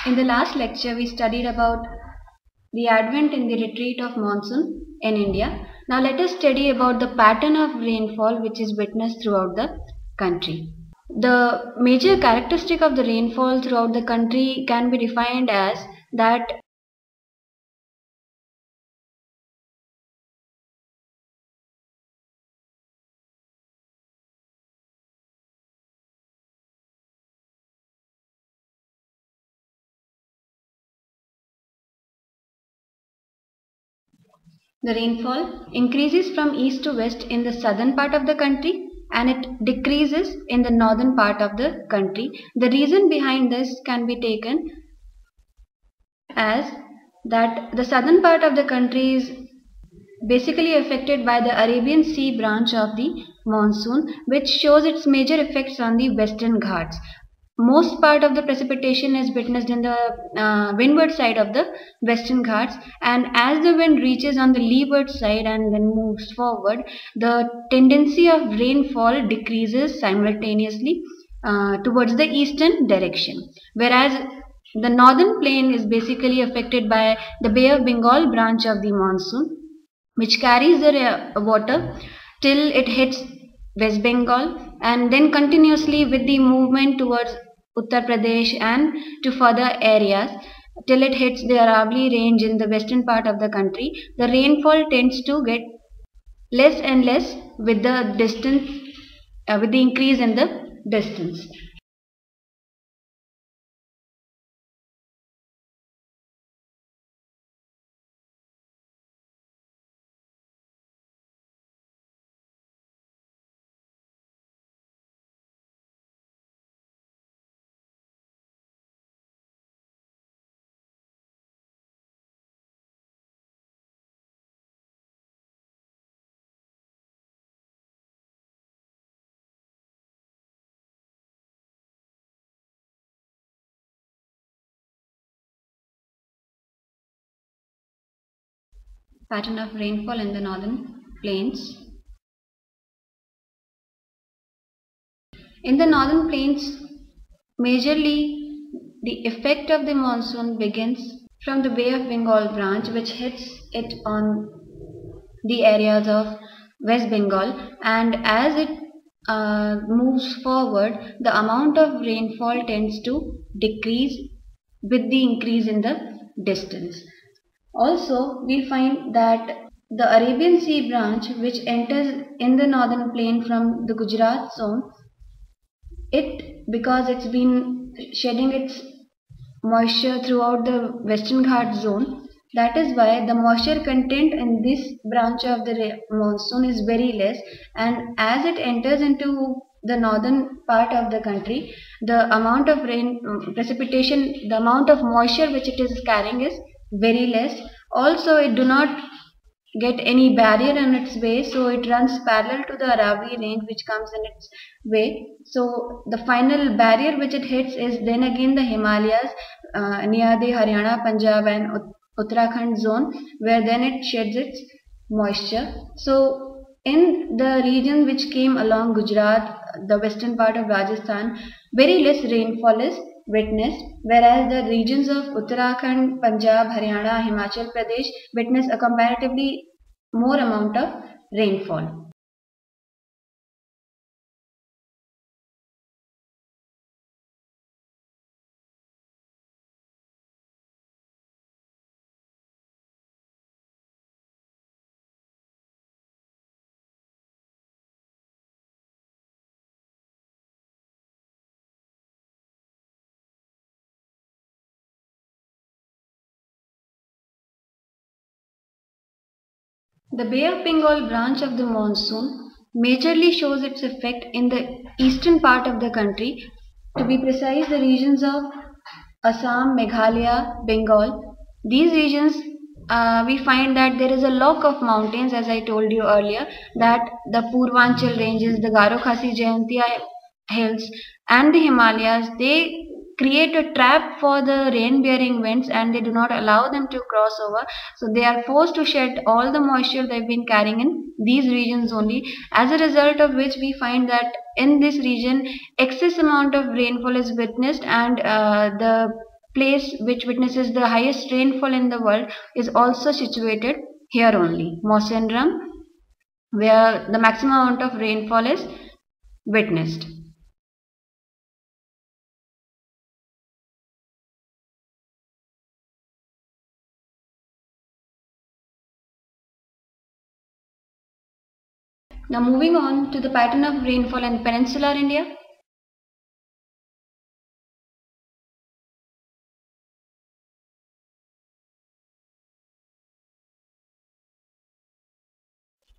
In the last lecture, we studied about the advent and the retreat of monsoon in India. Now let us study about the pattern of rainfall which is witnessed throughout the country. The major characteristic of the rainfall throughout the country can be defined as that the rainfall increases from east to west in the southern part of the country and it decreases in the northern part of the country. The reason behind this can be taken as that the southern part of the country is basically affected by the Arabian Sea branch of the monsoon, which shows its major effects on the western Ghats. Most part of the precipitation is witnessed in the windward side of the western Ghats, and as the wind reaches on the leeward side and then moves forward, the tendency of rainfall decreases simultaneously towards the eastern direction, whereas the northern plain is basically affected by the Bay of Bengal branch of the monsoon, which carries the water till it hits West Bengal and then continuously with the movement towards Uttar Pradesh and to further areas till it hits the Aravalli range in the western part of the country. The rainfall tends to get less and less with the distance, with the increase in the distance. Pattern of rainfall in the northern plains. In the northern plains, majorly the effect of the monsoon begins from the Bay of Bengal branch, which hits it on the areas of West Bengal, and as it moves forward, the amount of rainfall tends to decrease with the increase in the distance. Also, we find that the Arabian Sea branch, which enters in the northern plain from the Gujarat zone, it because it's been shedding its moisture throughout the Western Ghat zone. That is why the moisture content in this branch of the monsoon is very less, and as it enters into the northern part of the country, the amount of rain precipitation, the amount of moisture which it is carrying is very less. Also, it do not get any barrier in its way, so it runs parallel to the Aravalli range which comes in its way. So the final barrier which it hits is then again the Himalayas near the Haryana, Punjab and Uttarakhand zone, where then it sheds its moisture. So in the region which came along Gujarat, the western part of Rajasthan, very less rainfall is witnessed, whereas the regions of Uttarakhand, Punjab, Haryana, Himachal Pradesh witness a comparatively more amount of rainfall. The Bay of Bengal branch of the monsoon majorly shows its effect in the eastern part of the country, to be precise the regions of Assam, Meghalaya, Bengal. These regions we find that there is a lock of mountains, as I told you earlier, that the Purvanchal ranges, the Garo Khasi Jayantia hills and the Himalayas, they create a trap for the rain bearing winds and they do not allow them to cross over, so they are forced to shed all the moisture they've been carrying in these regions only, as a result of which we find that in this region excess amount of rainfall is witnessed and the place which witnesses the highest rainfall in the world is also situated here only, Mawsynram, where the maximum amount of rainfall is witnessed. Now moving on to the pattern of rainfall in peninsular India.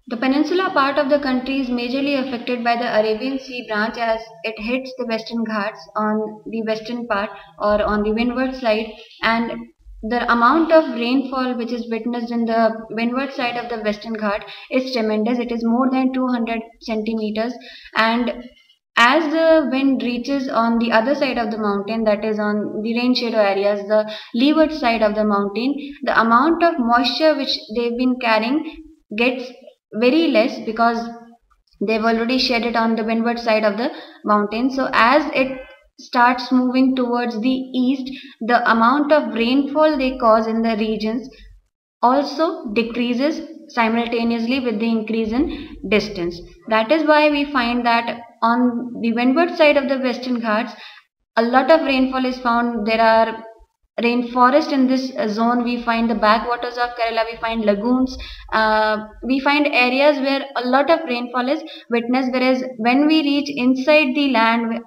The peninsula part of the country is majorly affected by the Arabian Sea branch as it hits the Western Ghats on the western part or on the windward side, and the amount of rainfall which is witnessed in the windward side of the Western Ghat is tremendous. It is more than 200 centimeters, and as the wind reaches on the other side of the mountain, that is on the rain shadow areas, the leeward side of the mountain, the amount of moisture which they've been carrying gets very less because they've already shed it on the windward side of the mountain. So as it starts moving towards the east, the amount of rainfall they cause in the regions also decreases simultaneously with the increase in distance. That is why we find that on the windward side of the Western Ghats, a lot of rainfall is found. There are rainforest in this zone. We find the backwaters of Kerala, we find lagoons, we find areas where a lot of rainfall is witnessed, whereas when we reach inside the land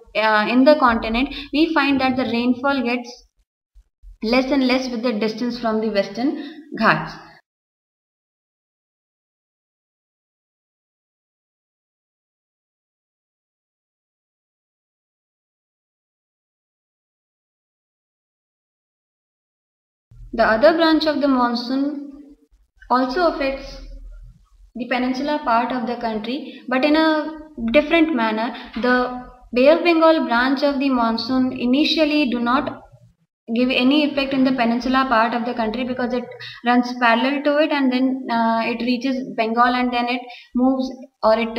in the continent, we find that the rainfall gets less and less with the distance from the Western Ghats. The other branch of the monsoon also affects the peninsular part of the country, but in a different manner. The Bay of Bengal branch of the monsoon initially do not give any effect in the peninsular part of the country because it runs parallel to it, and then it reaches Bengal, and then it moves or it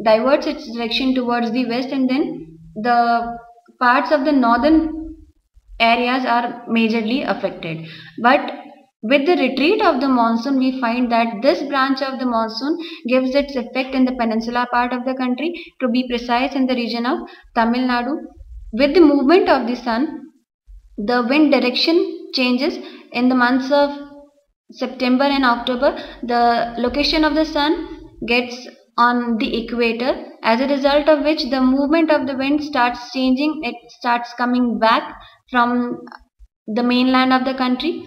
diverts its direction towards the west, and then the parts of the northern areas are majorly affected. But with the retreat of the monsoon, we find that this branch of the monsoon gives its effect in the peninsular part of the country, to be precise in the region of Tamil Nadu. With the movement of the sun, the wind direction changes in the months of September and October. The location of the sun gets on the equator, as a result of which the movement of the wind starts changing. It starts coming back from the mainland of the country.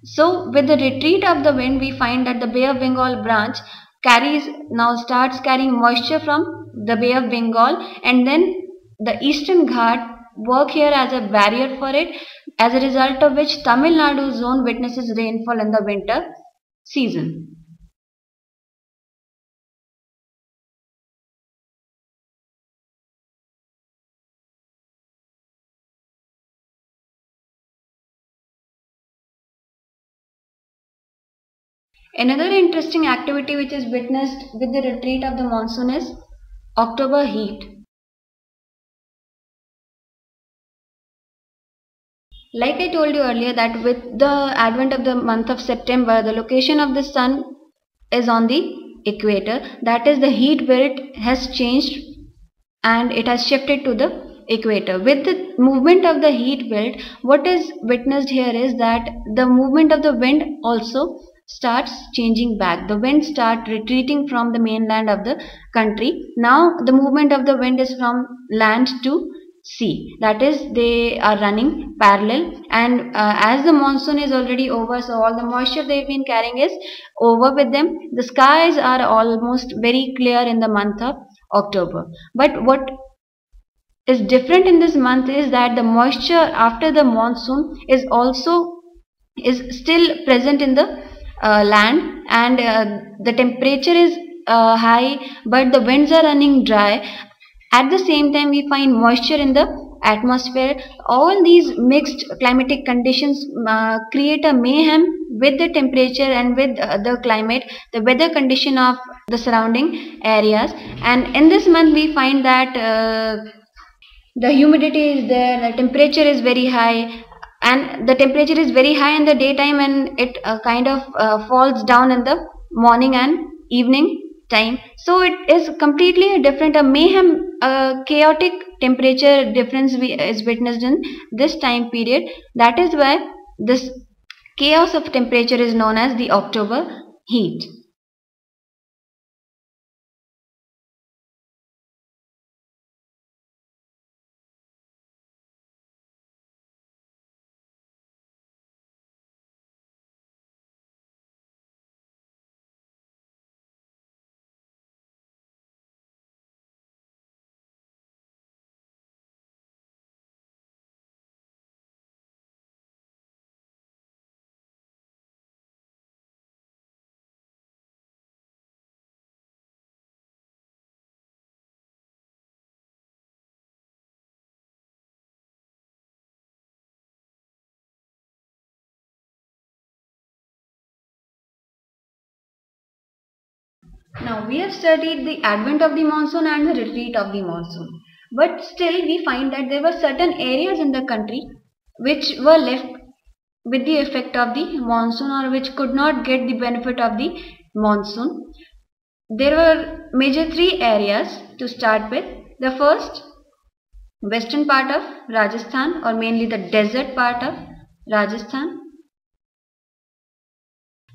So with the retreat of the wind, we find that the Bay of Bengal branch starts carrying moisture from the Bay of Bengal, and then the Eastern Ghat work here as a barrier for it, as a result of which Tamil Nadu zone witnesses rainfall in the winter season. Another interesting activity which is witnessed with the retreat of the monsoon is October heat. Like I told you earlier, that with the advent of the month of September, the location of the sun is on the equator. That is, the heat belt has changed and it has shifted to the equator. With the movement of the heat belt, what is witnessed here is that the movement of the wind also starts changing back. The wind start retreating from the mainland of the country. Now the movement of the wind is from land to sea. That is, they are running parallel, and as the monsoon is already over, so all the moisture they've been carrying is over with them. The skies are almost very clear in the month of October. But what is different in this month is that the moisture after the monsoon is still present in the land, and the temperature is high, but the winds are running dry. At the same time, we find moisture in the atmosphere. All these mixed climatic conditions create a mayhem with the temperature and with the climate, the weather condition of the surrounding areas. And in this month, we find that the humidity is there, the temperature is very high, and the temperature is very high in the daytime, and it kind of falls down in the morning and evening time. So it is completely different, a mayhem, a chaotic temperature difference is witnessed in this time period. That is why this chaos of temperature is known as the October heat. Now we have studied the advent of the monsoon and the retreat of the monsoon. But still we find that there were certain areas in the country which were left with the effect of the monsoon, or which could not get the benefit of the monsoon. There were major three areas to start with. The first, western part of Rajasthan, or mainly the desert part of Rajasthan.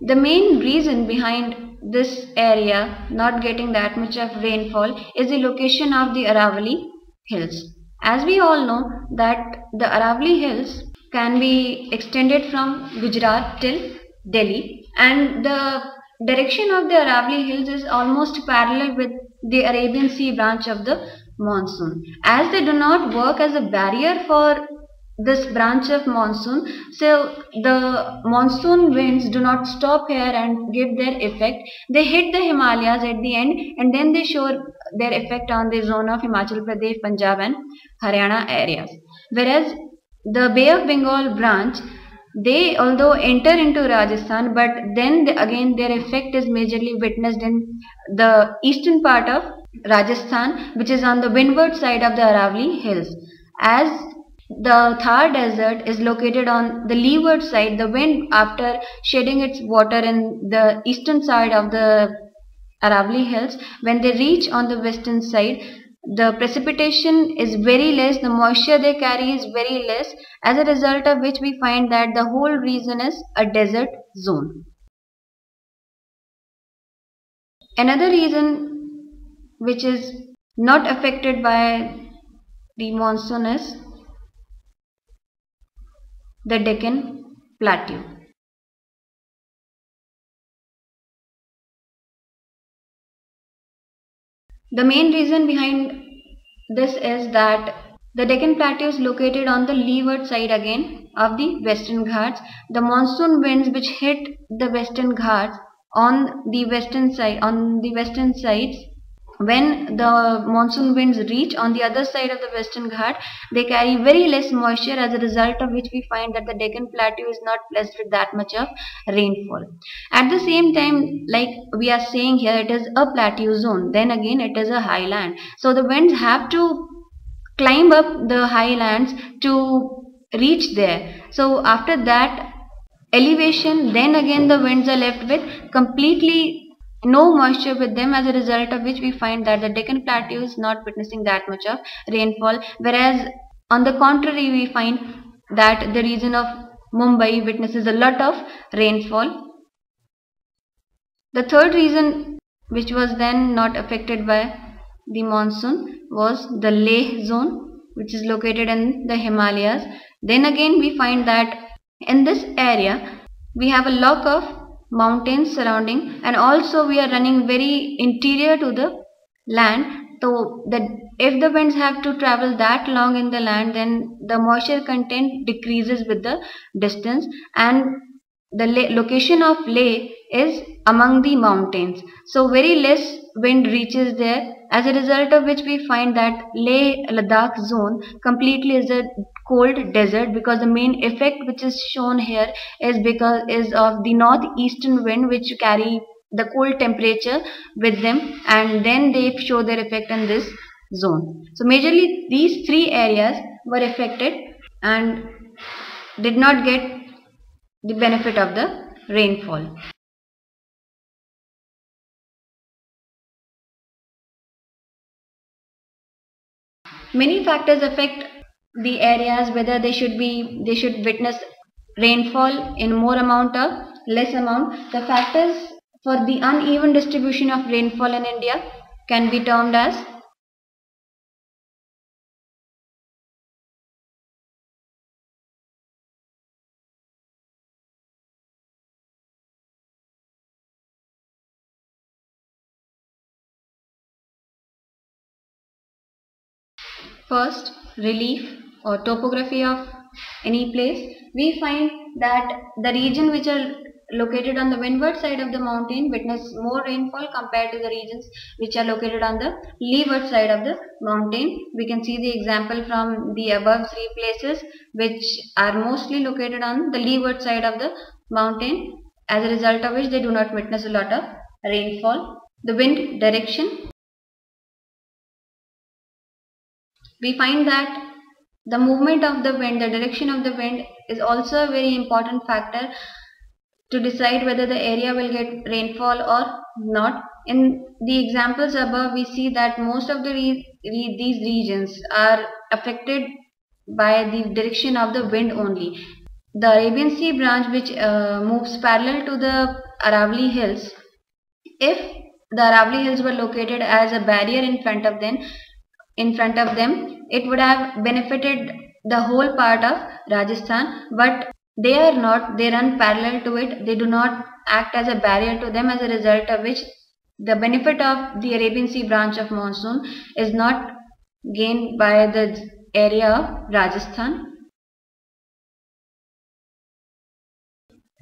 The main reason behind this area not getting that much of rainfall is the location of the Aravalli Hills. As we all know that the Aravalli Hills can be extended from Gujarat till Delhi, and the direction of the Aravalli Hills is almost parallel with the Arabian Sea branch of the monsoon. As they do not work as a barrier for this branch of monsoon, so the monsoon winds do not stop here and give their effect. They hit the Himalayas at the end, and then they show their effect on the zone of Himachal Pradesh, Punjab and Haryana areas. Whereas the Bay of Bengal branch, they although enter into Rajasthan, but then again their effect is majorly witnessed in the eastern part of Rajasthan, which is on the windward side of the Aravalli Hills. As the Thar desert is located on the leeward side, the wind, after shedding its water in the eastern side of the Aravalli Hills, when they reach on the western side, the precipitation is very less, the moisture they carry is very less, as a result of which we find that the whole region is a desert zone. Another reason which is not affected by the monsoon is the Deccan Plateau. The main reason behind this is that the Deccan Plateau is located on the leeward side again of the Western Ghats. The monsoon winds which hit the Western Ghats on the western sides, when the monsoon winds reach on the other side of the Western Ghat, they carry very less moisture, as a result of which we find that the Deccan Plateau is not blessed with that much of rainfall. At the same time, like we are saying here, it is a plateau zone, then again it is a highland. So the winds have to climb up the highlands to reach there. So after that elevation, then again the winds are left with completely no moisture with them, as a result of which we find that the Deccan Plateau is not witnessing that much of rainfall, whereas on the contrary we find that the region of Mumbai witnesses a lot of rainfall. The third reason which was then not affected by the monsoon was the Leh zone, which is located in the Himalayas. Then again we find that in this area we have a lot of mountains surrounding, and also we are running very interior to the land. So if the winds have to travel that long in the land, then the moisture content decreases with the distance, and the location of Leh is among the mountains, so very less wind reaches there, as a result of which we find that Leh Ladakh zone completely is a cold desert, because the main effect which is shown here is of the northeastern wind, which carry the cold temperature with them, and then they show their effect in this zone. So majorly these three areas were affected, and did not get the benefit of the rainfall. Many factors affect the areas whether they should witness rainfall in more amount or less amount. The factors for the uneven distribution of rainfall in India can be termed as first, relief or topography of any place. We find that the region which are located on the windward side of the mountain witness more rainfall compared to the regions which are located on the leeward side of the mountain. We can see the example from the above three places which are mostly located on the leeward side of the mountain, as a result of which they do not witness a lot of rainfall. The wind direction. We find that the movement of the wind, the direction of the wind is also a very important factor to decide whether the area will get rainfall or not. In the examples above, we see that most of these regions are affected by the direction of the wind only. The Arabian Sea branch, which moves parallel to the Aravalli Hills, if the Aravalli Hills were located as a barrier in front of them, it would have benefited the whole part of Rajasthan, but they are not. They run parallel to it. They do not act as a barrier to them, as a result of which the benefit of the Arabian Sea branch of monsoon is not gained by the area of Rajasthan.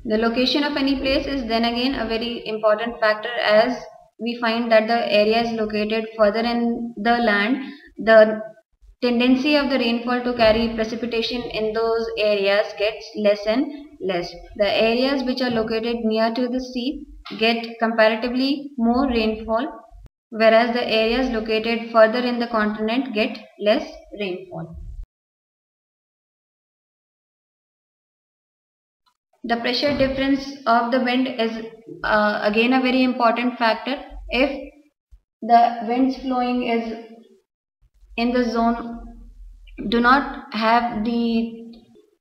The location of any place is then again a very important factor, as we find that the area is located further in the land. The tendency of the rainfall to carry precipitation in those areas gets less and less. The areas which are located near to the sea get comparatively more rainfall, whereas the areas located further in the continent get less rainfall. The pressure difference of the wind is again a very important factor. If the winds flowing is in the zone do not have the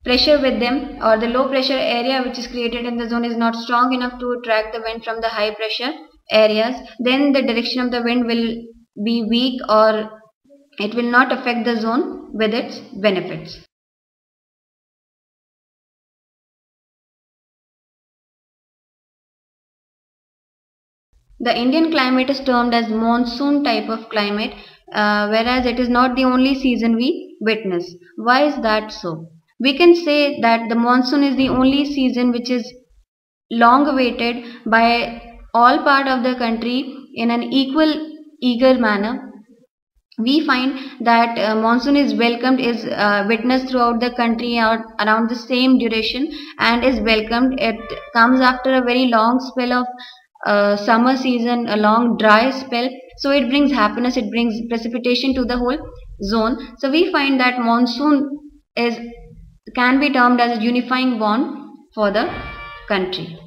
pressure with them, or the low pressure area which is created in the zone is not strong enough to attract the wind from the high pressure areas, then the direction of the wind will be weak, or it will not affect the zone with its benefits. The Indian climate is termed as monsoon type of climate, whereas it is not the only season we witness. Why is that so? We can say that the monsoon is the only season which is long awaited by all part of the country in an eager manner. We find that monsoon is welcomed, is witnessed throughout the country around the same duration, and is welcomed. It comes after a very long spell of summer season, a long dry spell, so it brings happiness, it brings precipitation to the whole zone. So we find that monsoon can be termed as a unifying bond for the country.